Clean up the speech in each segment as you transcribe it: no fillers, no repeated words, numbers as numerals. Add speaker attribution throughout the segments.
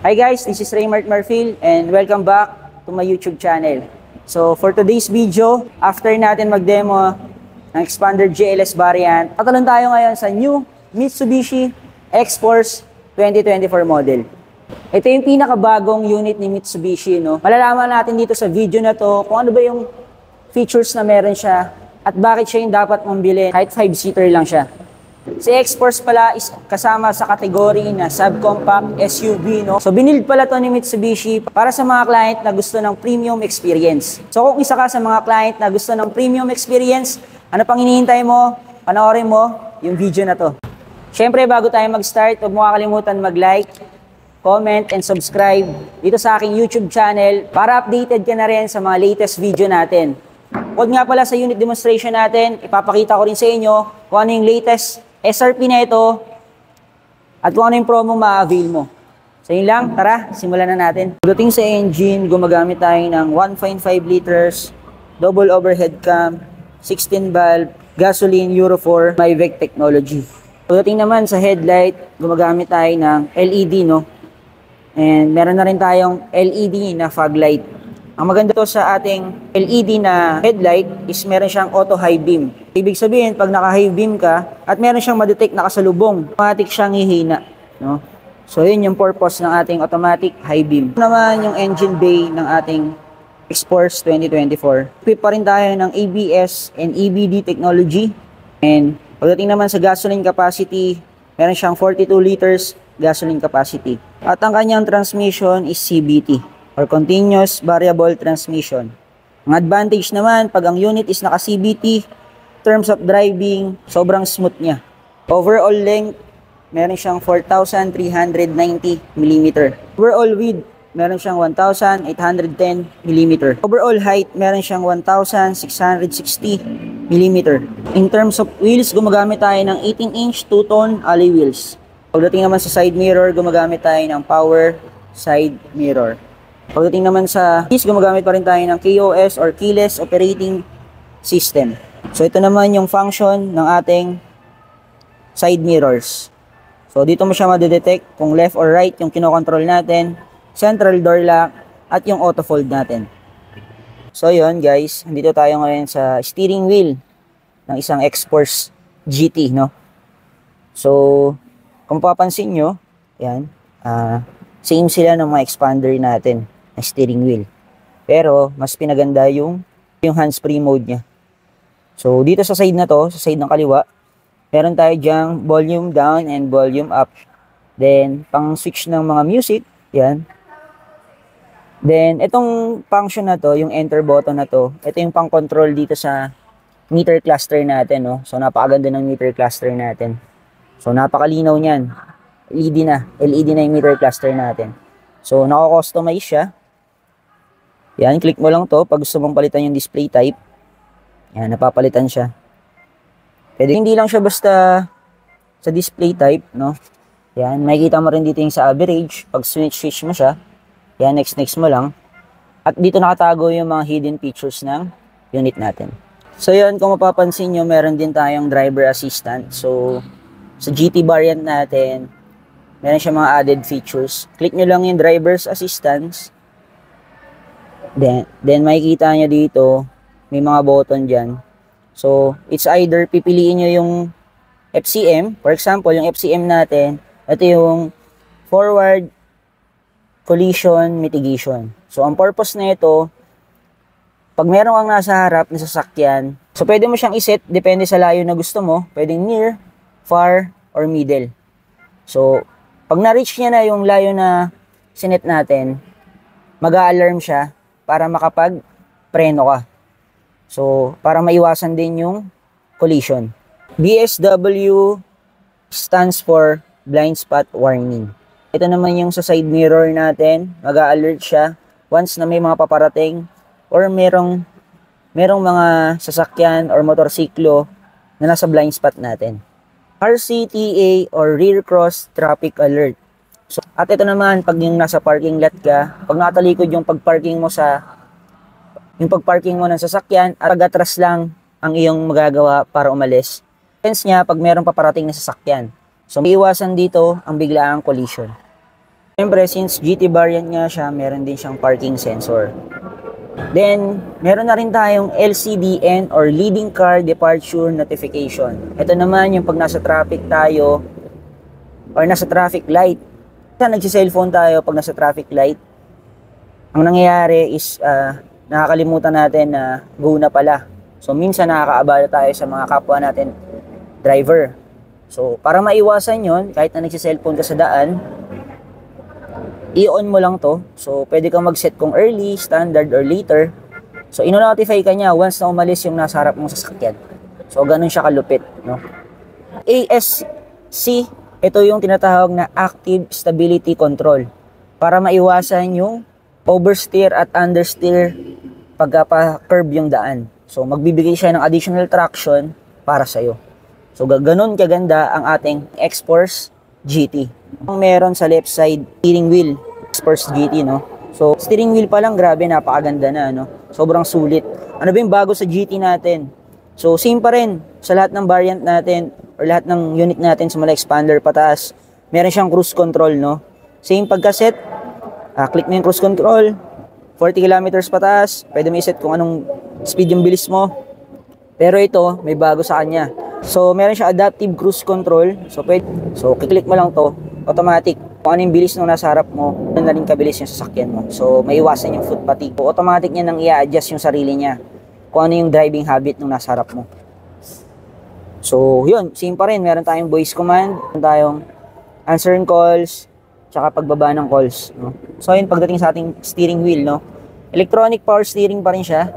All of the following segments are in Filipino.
Speaker 1: Hi guys, this is Raymart Marfil and welcome back to my YouTube channel. So for today's video, after natin mag-demo ng Xpander GLS variant, tatalon tayo ngayon sa new Mitsubishi X-Force 2024 model. Ito yung pinakabagong unit ni Mitsubishi, no? Malalaman natin dito sa video na to kung ano ba yung features na meron siya at bakit siya yung dapat mong bilhin kahit 5-seater lang siya. Si X-Force pala is kasama sa kategory na subcompact SUV, no? So binild pala to ni Mitsubishi para sa mga client na gusto ng premium experience. So kung isa ka sa mga client na gusto ng premium experience, ano pang hinihintay mo? Panoorin mo yung video na to. Syempre bago tayo mag-start, huwag mo kakalimutan mag-like, comment, and subscribe dito sa aking YouTube channel para updated ka na rin sa mga latest video natin. Huwag nga pala sa unit demonstration natin, ipapakita ko rin sa inyo kung ano yung latest SRP na ito at kung ano yung promo ma-avail mo. So yun lang, tara, simulan na natin. Pagdating sa engine, gumagamit tayo ng 1.5 liters, double overhead cam, 16 valve, gasoline Euro 4, MyVec technology. Pagdating naman sa headlight, gumagamit tayo ng LED, no? And meron na rin tayong LED na fog light. Ang maganda to sa ating LED na headlight is meron siyang auto high beam. Ibig sabihin, pag naka-high beam ka at meron siyang ma-detect na kasalubong, automatic siyang hihina, no? So, yun yung purpose ng ating automatic high beam. Ito naman yung engine bay ng ating X-Force 2024. Equip pa rin tayo ng ABS and EBD technology. And pagdating naman sa gasoline capacity, meron siyang 42 liters gasoline capacity. At ang kanyang transmission is CVT or continuous variable transmission. Ang advantage naman, pag ang unit is naka-CVT, terms of driving, sobrang smooth niya. Overall length, meron siyang 4,390 mm. Overall width, meron siyang 1,810 mm. Overall height, meron siyang 1,660 mm. In terms of wheels, gumagamit tayo ng 18-inch two-tone alloy wheels. Pagdating naman sa side mirror, gumagamit tayo ng power side mirror. Pagdating naman sa keys, gumagamit pa rin tayo ng KOS or Keyless Operating System. So ito naman yung function ng ating side mirrors. So dito mo siya madedetect kung left or right yung kinokontrol natin, central door lock, at yung auto fold natin. So yun guys, dito tayo ngayon sa steering wheel ng isang X-Force GT, no? So kung papansin nyo, yan, same sila ng mga expander natin na steering wheel. Pero mas pinaganda yung hands-free mode niya. So dito sa side na to, sa side ng kaliwa, meron tayo dyang volume down and volume up. Then pang switch ng mga music, yan. Then itong function na to, yung enter button na to, ito yung pang control dito sa meter cluster natin, no? So napakaganda ng meter cluster natin. So napakalinaw niyan. LED na yung meter cluster natin. So nako-customize siya. Yan, click mo lang to pag gusto mong palitan yung display type. Yan, napapalitan siya. Pwede hindi lang siya basta sa display type, no? Yan, makikita mo rin dito yung sa average. Pag switch mo siya, yan, next mo lang. At dito nakatago yung mga hidden features ng unit natin. So yan, kung mapapansin nyo, meron din tayong driver assistant. So sa GT variant natin, meron siya mga added features. Click nyo lang yung driver's assistance. Then makikita nyo dito, may mga button dyan. So, it's either pipiliin nyo yung FCM. For example, yung FCM natin, ito yung forward collision mitigation. So, ang purpose na ito, pag meron kang nasa harap na sasakyan, so pwede mo siyang iset, depende sa layo na gusto mo. Pwedeng near, far, or middle. So, pag na-reach niya na yung layo na sinet natin, mag-a-alarm siya para makapag-preno ka. So, para maiwasan din yung collision. BSW stands for blind spot warning. Ito naman yung sa side mirror natin, mag-a-alert siya once na may mga paparating or merong mga sasakyan or motorsiklo na nasa blind spot natin. RCTA or Rear Cross Traffic Alert. So, at ito naman, pag yung nasa parking lot ka, pag nakatalikod yung pagparking mo ng sasakyan, at pag-atras lang ang iyong magagawa para umalis. Hence niya, pag meron paparating na sasakyan. So, may iwasan dito ang biglaang collision. Siyempre, since GT variant nga siya, meron din siyang parking sensor. Then, meron na rin tayong LCDN or Leading Car Departure Notification. Ito naman yung pag nasa traffic tayo or nasa traffic light. Nagsi-cellphone tayo pag nasa traffic light. Ang nangyayari is nakakalimutan natin na go na pala. So, minsan nakakaabala tayo sa mga kapwa natin driver. So, para maiwasan yon, kahit na nagsi-cellphone ka sa daan, i-on mo lang to. So, pwede kang mag-set kung early, standard, or later. So, ino-notify ka niya once na umalis yung nasa harap mong sasakyan. So, ganun siya kalupit, no? ASC, ito yung tinatawag na Active Stability Control. Para maiwasan yung oversteer at understeer pagka-curve yung daan. So, magbibigay siya ng additional traction para sa'yo. So, ganun kaganda ang ating X-Force GT. Ang meron sa left side, steering wheel, X-Force GT, no? So, steering wheel pa lang, grabe, napakaganda na, no? Sobrang sulit. Ano ba yung bago sa GT natin? So, same pa rin sa lahat ng variant natin or lahat ng unit natin sa mga expander pataas. Meron siyang cruise control, no? Same pagka-set, click mo yung cruise control, 40 kilometers pataas, pwede mo i-set kung anong speed yung bilis mo. Pero ito, may bago sa kanya. So, meron siya adaptive cruise control. So, kiklik mo lang to, automatic. Kung ano yung bilis nung nasa harap mo, na rin kabilis yung sasakyan mo. So, may iwasan yung foot fatigue. So, automatic niya nang i-adjust yung sarili niya. Kung ano yung driving habit nung nasa harap mo. So, yun. Same pa rin. Meron tayong voice command. Meron tayong answering calls, tsaka pagbaba ng calls. No? So, yun, pagdating sa ating steering wheel, no? Electronic power steering pa rin siya.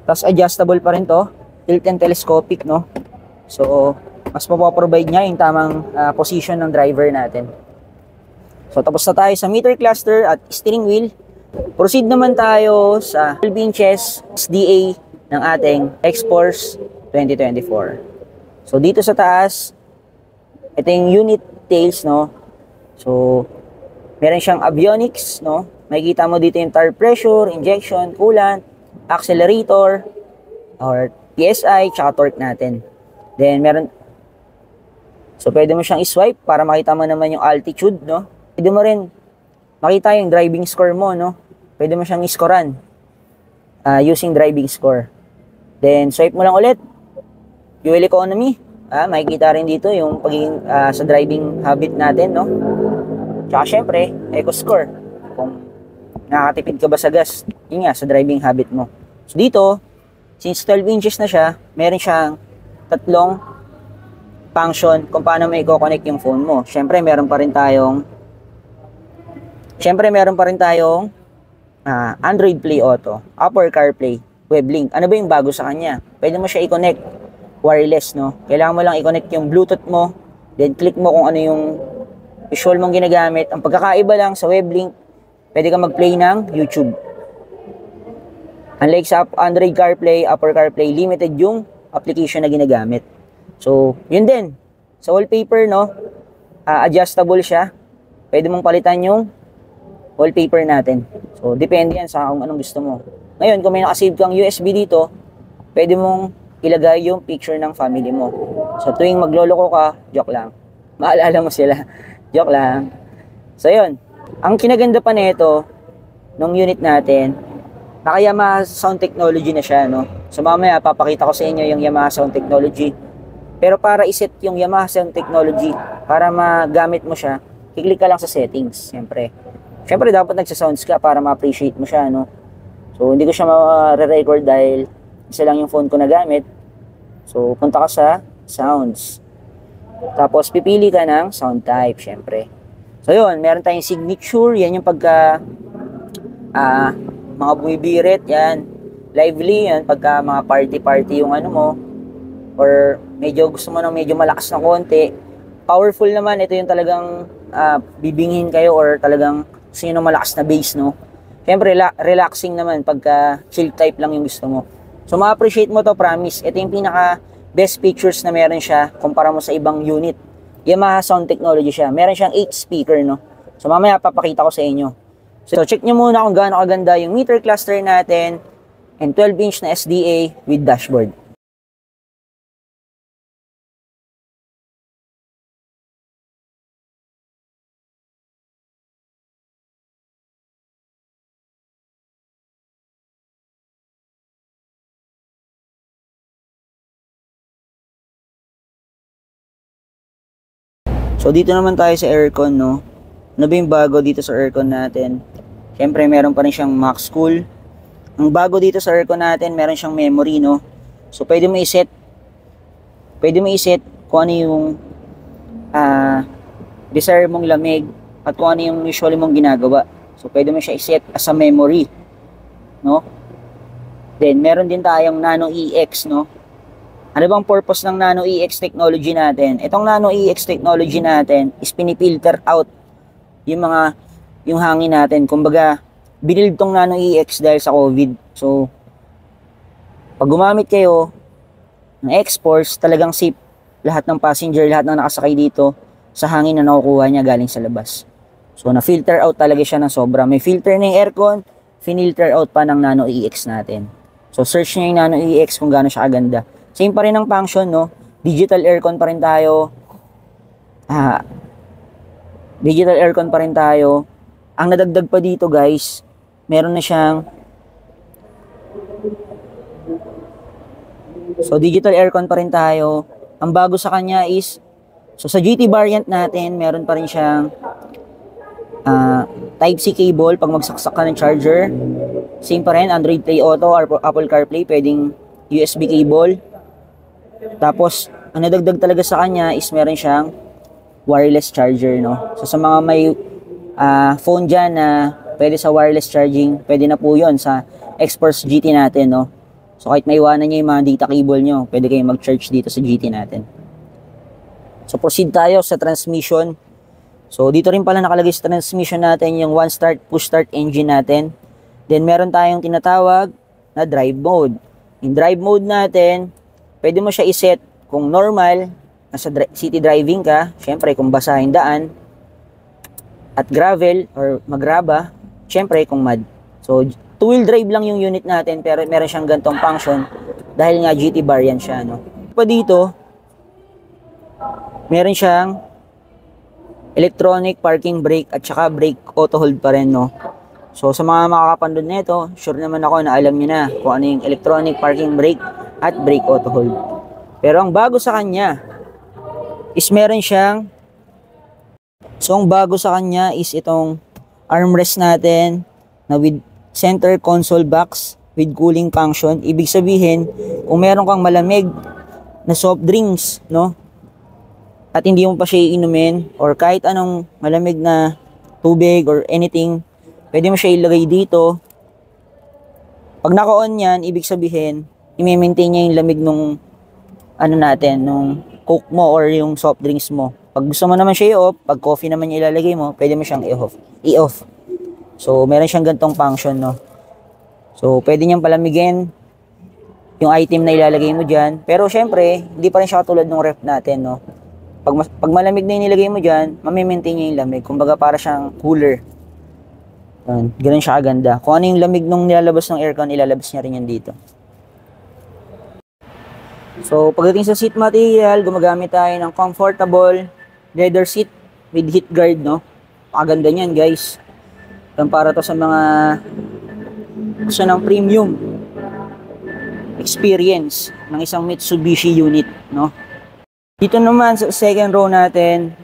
Speaker 1: Tapos, adjustable pa rin to. Tilt and telescopic, no? So, mas mapaprovide niya yung tamang position ng driver natin. So, tapos na tayo sa meter cluster at steering wheel. Proceed naman tayo sa 12 inches SDA ng ating X-Force 2024. So, dito sa taas, ito yung unit details, no? So, meron siyang avionics, no? Makikita mo dito yung tire pressure, injection, coolant, accelerator, or PSI, tsaka torque natin. Then, pwede mo siyang i-swipe para makita mo naman yung altitude, no? Pwede mo rin makita yung driving score mo, no? Pwede mo siyang i-scorean using driving score. Then, swipe mo lang ulit. Fuel economy. Makikita rin dito yung pagiging sa driving habit natin, no? Tsaka, syempre, eco score. Kung nakakatipid ka ba sa gas, yun nga, sa driving habit mo. So, dito, since 12 inches na siya, meron siyang tatlong function kung paano mo i-connect yung phone mo. Siyempre, meron pa rin tayong Android Play Auto, Apple CarPlay, WebLink. Ano ba yung bago sa kanya? Pwede mo siya i-connect wireless, no? Kailangan mo lang i-connect yung Bluetooth mo, then click mo kung ano yung visual mong ginagamit. Ang pagkakaiba lang sa WebLink, pwede ka mag-play ng YouTube. Unlike sa Android CarPlay, Apple CarPlay, limited yung application na ginagamit. So, yun din. Sa wallpaper, no? Adjustable siya. Pwede mong palitan yung wallpaper natin. So, depende yan sa kung anong gusto mo. Ngayon, kung may nakasave kang USB dito, pwede mong ilagay yung picture ng family mo. So, tuwing magloloko ka, joke lang. Maalala mo sila. Joke lang. So, yun. Ang kinaganda pa nito, nung unit natin, naka-Yamaha sound technology na siya, no? So, mamaya, papakita ko sa inyo yung Yamaha sound technology. Pero para iset yung Yamaha sound technology, para magamit mo siya, kiklik ka lang sa settings, siyempre. Siyempre, dapat nagsa-sounds ka para ma-appreciate mo siya, no? So, hindi ko siya ma-record dahil isa lang yung phone ko na gamit. So, punta ka sa sounds. Tapos, pipili ka ng sound type, siyempre. So, yun, meron tayong signature. Yan yung pagka mga bumibirit, yan. Lively, yan. Pagka mga party-party yung ano mo. Or medyo gusto mo ng medyo malakas na konti. Powerful naman, ito yung talagang bibinghin kayo or talagang sino malakas na bass, no? Siyempre, relaxing naman pagka chill type lang yung gusto mo. So, ma-appreciate mo to, promise. Ito yung pinaka best features na meron siya kumpara mo sa ibang unit. Yamaha sound technology siya. Meron siyang 8 speaker, no? So, mamaya papakita ko sa inyo. So, check nyo muna kung gaano kaganda yung meter cluster natin and 12-inch na SDA with dashboard. So dito naman tayo sa aircon, no. Ano ba yung bago dito sa aircon natin? Siyempre, meron pa rin siyang max cool. Ang bago dito sa aircon natin, meron siyang memory, no. So pwede mo i-set kung ano yung desire mong lamig at kung ano yung usually mong ginagawa. So pwede mo siya i-set as a memory, no. Then meron din tayong Nano EX, no. Ano bang purpose ng Nano EX technology natin? Itong Nano EX technology natin is pinifilter out yung hangin natin. Kumbaga, binild tong Nano EX dahil sa COVID. So, pag gumamit kayo ng X-Force, talagang safe lahat ng passenger, lahat ng nakasakay dito sa hangin na nakukuha niya galing sa labas. So, na-filter out talaga siya ng sobra. May filter na yung aircon, finilter out pa ng Nano EX natin. So, search nyo yung Nano EX kung gaano siya kaganda. Same pa rin ang function, no? Digital aircon pa rin tayo. Digital aircon pa rin tayo. Ang nadagdag pa dito, guys, meron na siyang digital aircon pa rin tayo. Ang bago sa kanya is sa GT variant natin, meron pa rin siyang Type-C cable pag magsaksak ka ng charger. Same pa rin, Android Play Auto or Apple CarPlay, pwedeng USB cable. Tapos, ang nadagdag talaga sa kanya is meron siyang wireless charger, no? So, sa mga may phone dyan na pwede sa wireless charging, pwede na po yun sa X-Force GT natin, no? So, kahit maiwanan nyo yung mga data cable nyo, pwede kayong mag-charge dito sa GT natin. So, proceed tayo sa transmission. So, dito rin pala nakalagay sa transmission natin yung one start, push start engine natin. Then, meron tayong tinatawag na drive mode. In drive mode natin, pwede mo siya iset kung normal, nasa city driving ka, syempre kung basa yung daan, at gravel or magraba, syempre kung mud. So, two-wheel drive lang yung unit natin, pero meron siyang gantong function dahil nga GT variant siya, no? Pa dito, meron siyang electronic parking brake at saka brake auto hold pa rin, no? So, sa mga makakapanood nito, sure naman ako na alam niyo na kung ano yung electronic parking brake at brake auto hold. Pero ang bago sa kanya is meron siyang ang bago sa kanya is itong armrest natin na with center console box with cooling function. Ibig sabihin, kung meron kang malamig na soft drinks, no? At hindi mo pa siya iinumin or kahit anong malamig na tubig or anything, pwede mo siya ilagay dito. Pag naka-on yan, ibig sabihin, i-maintain niya yung lamig nung nung Coke mo or yung soft drinks mo. Pag gusto mo naman siya i-off, pag coffee naman yung ilalagay mo, pwede mo siyang i-off. So, meron siyang gantong function, no? So, pwede niyang palamigin yung item na ilalagay mo dyan. Pero, syempre, hindi pa rin siya katulad ng ref natin, no? Pag malamig na yung nilagay mo dyan, mamimaintain niya yung lamig. Kumbaga, para siyang cooler. Ganun siya kaganda. Kung ano yung lamig nung nilalabas ng aircon, ilalabas niya rin yan dito. So, pagdating sa seat material, gumagamit tayo ng comfortable leather seat with heat guard, no? Pakaganda niyan, guys. Para to sa mga gusto ng premium experience ng isang Mitsubishi unit, no? Dito naman sa second row natin,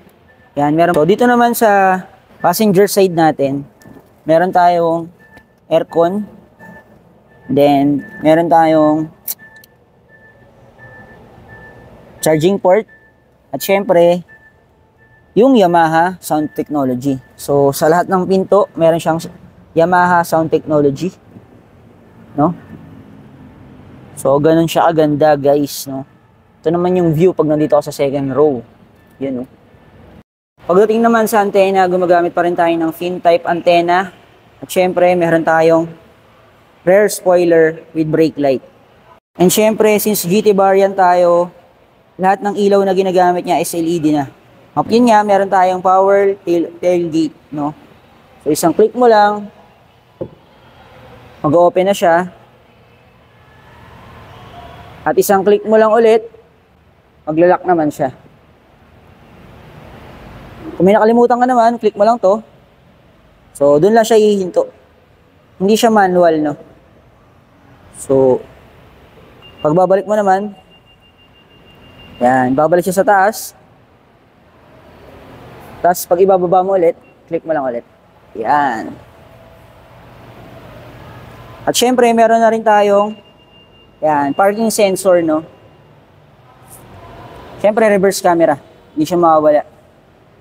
Speaker 1: yan, meron. So, dito naman sa passenger side natin, meron tayong aircon. Then, meron tayong charging port. At syempre, yung Yamaha sound technology. So, sa lahat ng pinto, meron siyang Yamaha sound technology. No? So, ganun siya kaganda, guys, no? Ito naman yung view pag nandito ako sa second row. Yan, no? Pagdating naman sa antena, gumagamit pa rin tayo ng fin type antenna. At syempre, meron tayong rear spoiler with brake light. And syempre, since GT variant tayo, lahat ng ilaw na ginagamit niya is LED na. Yun nga, meron tayong power tailgate, no? So, isang click mo lang, mag-open na siya. At isang click mo lang ulit, maglalak naman siya. Kung may nakalimutan ka naman, click mo lang to. So, dun lang siya hihinto. Hindi siya manual, no? So, pagbabalik mo naman, yan, babalik siya sa taas. Tapos pag ibababa mo ulit, click mo lang ulit. Yan. At syempre, meron na rin tayong yan, parking sensor, no? Syempre, reverse camera. Hindi siya mawawala.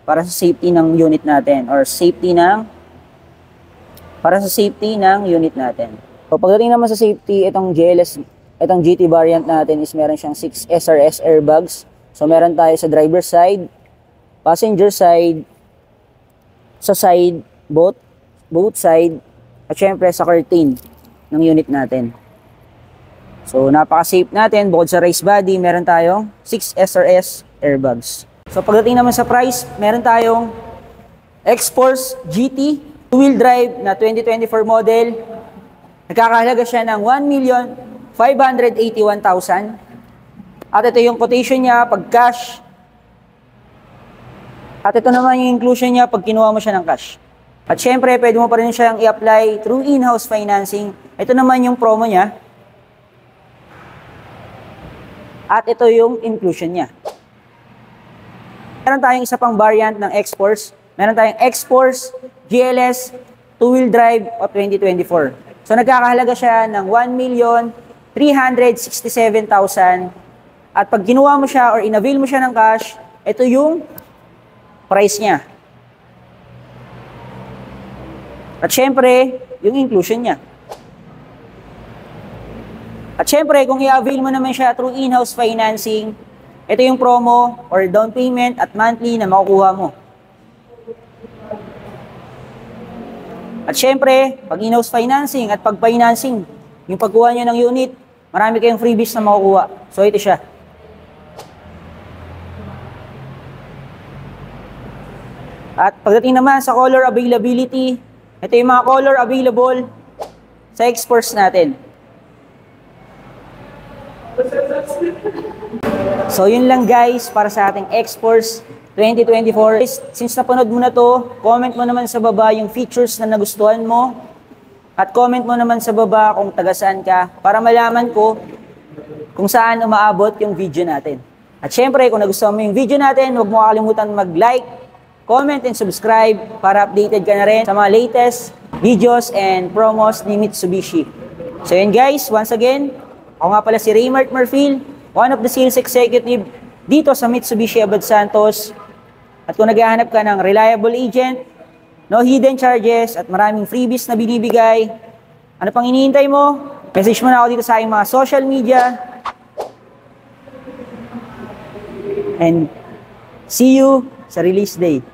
Speaker 1: Para sa safety ng unit natin or para sa safety ng unit natin. So, pagdating naman sa safety, itong GT variant natin is meron siyang 6 SRS airbags. So, meron tayo sa driver side, passenger side, sa side, both side, at syempre sa curtain ng unit natin. So, napaka-safe natin. Bukod sa race body, meron tayong 6 SRS airbags. So, pagdating naman sa price, meron tayong X-Force GT 2-wheel drive na 2024 model. Nagkakahalaga siya ng 1,581,000. At ito yung quotation niya pag cash. At ito naman yung inclusion niya pag kinuha mo siya ng cash. At syempre, pwede mo pa rin siyang i-apply through in-house financing. Ito naman yung promo niya. At ito yung inclusion niya. Meron tayong isa pang variant ng X-Force. Meron tayong X-Force GLS 2-wheel drive of 2024. So nagkakahalaga siya ng 1,367,000. At pag ginawa mo siya or in-avail mo siya ng cash, ito yung price niya. At syempre, yung inclusion niya. At syempre, kung i-avail mo naman siya through in-house financing, ito yung promo or down payment at monthly na makukuha mo. At syempre, pag in-house financing at pag financing, yung pagkuha nyo ng unit, marami kayong freebies na makukuha. So ito siya. At pagdating naman sa color availability, ito yung mga color available sa X-Force natin. So yun lang guys para sa ating X-Force 2024. Since napanood mo na to, comment mo naman sa baba yung features na nagustuhan mo. At comment mo naman sa baba kung taga saan ka para malaman ko kung saan umaabot yung video natin. At syempre, kung nagustuhan mo yung video natin, huwag mo kakalimutan mag-like, comment, and subscribe para updated ka na rin sa mga latest videos and promos ni Mitsubishi. So yun guys, once again, ako nga pala si Raymart Marfil, one of the sales executive dito sa Mitsubishi Abad Santos. At kung naghahanap ka ng reliable agent, no hidden charges, at maraming freebies na binibigay, ano pang hinihintay mo? Message mo na ako dito sa aking mga social media. And see you sa release day.